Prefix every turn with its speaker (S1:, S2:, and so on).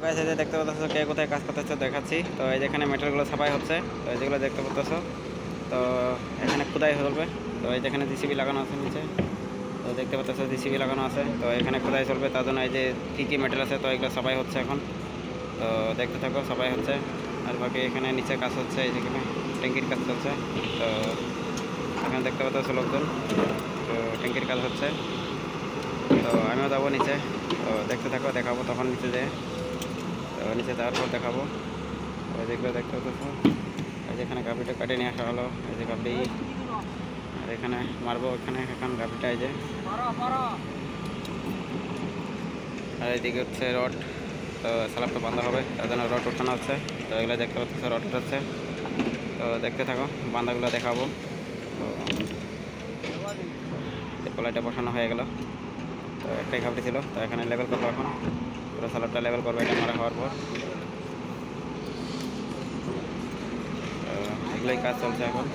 S1: Guys এই যে দেখতে পাচ্ছ কে কোথায় কাজ করতেছে দেখাচ্ছি। তো এই যেখানে মেটেরিয়ালগুলো ছাপাই হচ্ছে, তো এই যেগুলো দেখতে পাচ্ছ। তো এখানে খোদাই চলবে। তো এই যেখানে জিসিবি লাগানো আছে নিচে, তো দেখতে পাচ্ছ জিসিবি লাগানো আছে। তো এখানে খোদাই চলবে, তার জন্য এই যে কী মেটেরিয়াল আছে তো এগুলো ছাপাই হচ্ছে এখন। তো দেখতে থাকো, ছাপাই হচ্ছে। আর বাকি এখানে নিচে কাজ হচ্ছে, এই যেখানে ট্যাঙ্কির কাজ চলছে। তো এখানে দেখতে পাচ্ছ লোকজন, তো ট্যাঙ্কির কাজ হচ্ছে। তো আমিও যাবো নিচে, তো দেখতে থাকো, দেখাবো তখন নিচে যেয়ে। তো নিচে যাওয়ার পর দেখাবো। তো যেগুলো দেখতে পাচ্ছ, এই যেখানে গাভীটা কাটে নিয়ে আসা হলো, এই যে গাভী। আর এখানে মারবো, এখানে এখন গাভীটা এই যে। আর এইদিকে হচ্ছে রড, তো স্ল্যাবটা বাঁধা হবে, তার জন্য রড ওঠানো হচ্ছে। তো এগুলো দেখতে পাচ্ছ রড উঠাচ্ছে। তো দেখতে থাকো, বাঁধাগুলো দেখাবো। তো কলাইটা বসানো হয়ে গেল। তো একটাই গাভী ছিল, তো এখানে লেভেল করবো এখন। পুরো স্ল্যাবটা লেভেল করবো এটা মারা হওয়ার পর। তো এগুলোই কাজ চলছে এখন।